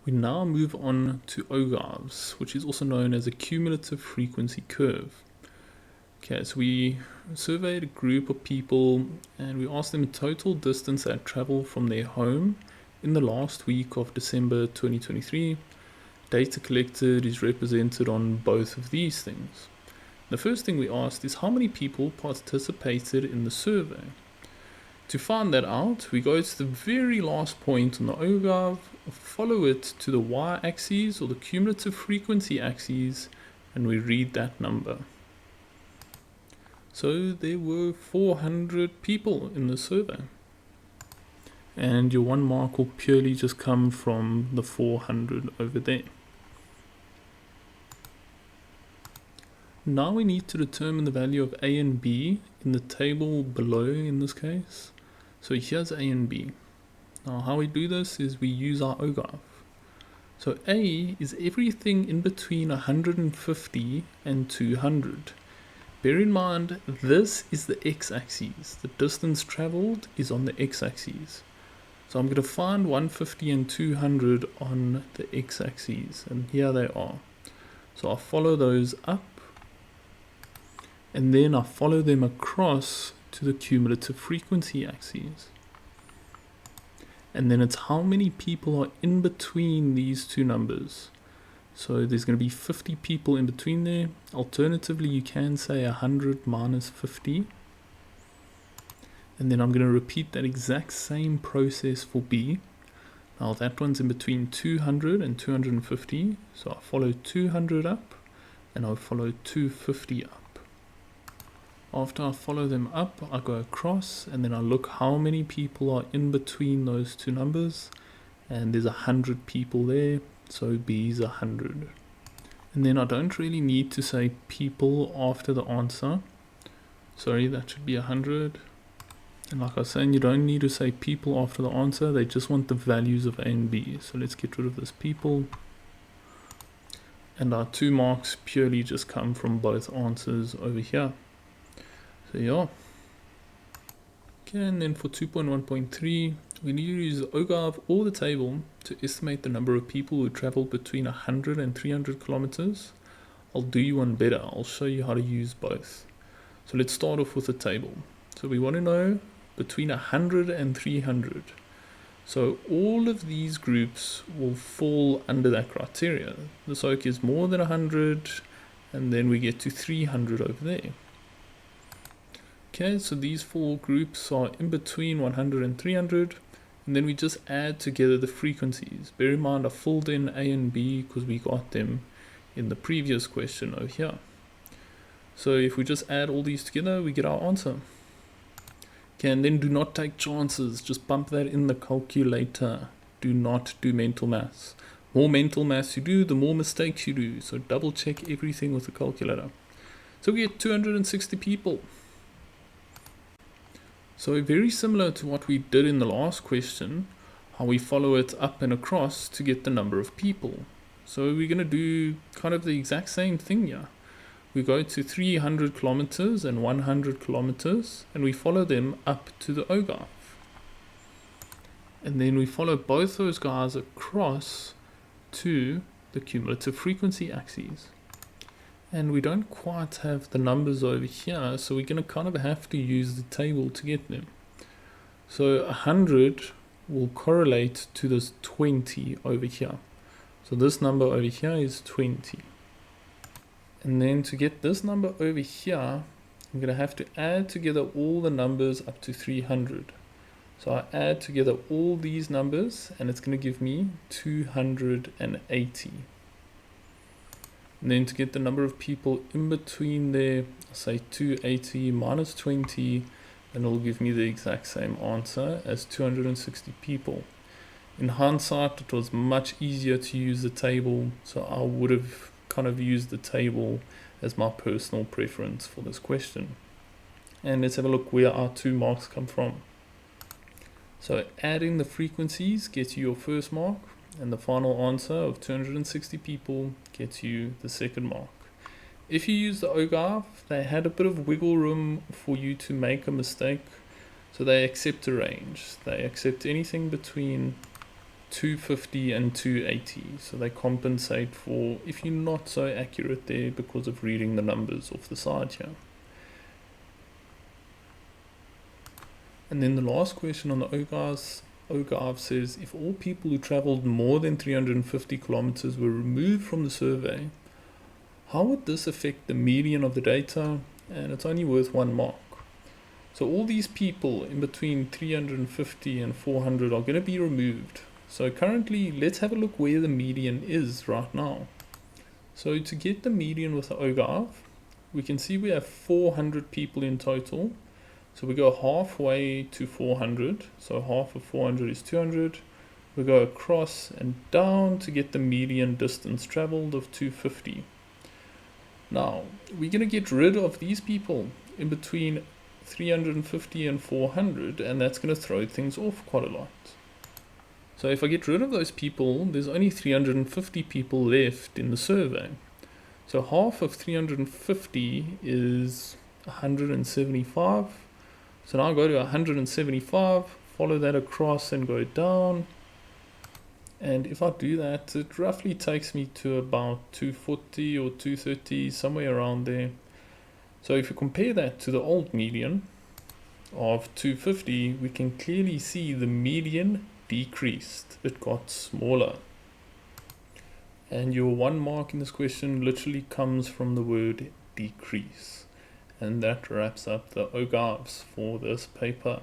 We now move on to Ogives, which is also known as a cumulative frequency curve. Okay, so we surveyed a group of people and we asked them the total distance they had traveled from their home in the last week of December 2023. Data collected is represented on both of these things. The first thing we asked is how many people participated in the survey. To find that out, we go to the very last point on the Ogive, follow it to the y-axis or the cumulative frequency axis, and we read that number. So there were 400 people in the survey. And your 1 mark will purely just come from the 400 over there. Now we need to determine the value of A and B in the table below in this case. So here's A and B. Now how we do this is we use our Ogive. So A is everything in between 150 and 200. Bear in mind, this is the x-axis. The distance traveled is on the x-axis. So I'm going to find 150 and 200 on the x-axis, and here they are. So I'll follow those up, and then I follow them across to the cumulative frequency axis. And then it's how many people are in between these two numbers. So there's going to be 50 people in between there. Alternatively, you can say 100 minus 50. And then I'm going to repeat that exact same process for B. Now that one's in between 200 and 250. So I follow 200 up and I'll follow 250 up. After I follow them up, I go across and then I look how many people are in between those two numbers. And there's 100 people there. So B is 100. And then I don't really need to say people after the answer. Sorry, that should be 100. And like I was saying, you don't need to say people after the answer. They just want the values of A and B. So let's get rid of this people. And our 2 marks purely just come from both answers over here. So yeah. Okay, and then for 2.1.3, we need to use the Ogive or the table to estimate the number of people who traveled between 100 and 300 kilometers. I'll do you one better. I'll show you how to use both. So let's start off with the table. So we want to know between 100 and 300. So all of these groups will fall under that criteria. The SOC is more than 100, and then we get to 300 over there. Okay, so these 4 groups are in between 100 and 300, and then we just add together the frequencies. Bear in mind I filled in A and B because we got them in the previous question over here. So if we just add all these together, we get our answer. Okay, and then do not take chances. Just bump that in the calculator. Do not do mental maths. More mental maths you do, the more mistakes you do. So double check everything with the calculator. So we get 260 people. So very similar to what we did in the last question, how we follow it up and across to get the number of people. So we're going to do kind of the exact same thing here. We go to 300 kilometers and 100 kilometers, and we follow them up to the Ogive. And then we follow both those guys across to the cumulative frequency axes. And we don't quite have the numbers over here, so we're going to kind of have to use the table to get them. So 100 will correlate to this 20 over here. So this number over here is 20. And then to get this number over here, I'm going to have to add together all the numbers up to 300. So I add together all these numbers, and it's going to give me 280. And then to get the number of people in between there, I'll say 280 minus 20, and it'll give me the exact same answer as 260 people. In hindsight, it was much easier to use the table, so I would have kind of used the table as my personal preference for this question. And let's have a look where our 2 marks come from. So adding the frequencies gets you your first mark, and the final answer of 260 people gets you the second mark. If you use the Ogive, they had a bit of wiggle room for you to make a mistake. So they accept a range. They accept anything between 250 and 280. So they compensate for if you're not so accurate there because of reading the numbers off the side here. And then the last question on the Ogive says, if all people who traveled more than 350 kilometers were removed from the survey, how would this affect the median of the data? And it's only worth 1 mark. So all these people in between 350 and 400 are going to be removed. So currently, let's have a look where the median is right now. So to get the median with the Ogive, we can see we have 400 people in total. So we go halfway to 400. So half of 400 is 200. We go across and down to get the median distance traveled of 250. Now, we're going to get rid of these people in between 350 and 400, and that's going to throw things off quite a lot. So if I get rid of those people, there's only 350 people left in the survey. So half of 350 is 175. So now I go to 175, follow that across and go down. And if I do that, it roughly takes me to about 240 or 230, somewhere around there. So if you compare that to the old median of 250, we can clearly see the median decreased. It got smaller. And your 1 mark in this question literally comes from the word decrease. And that wraps up the Ogives for this paper.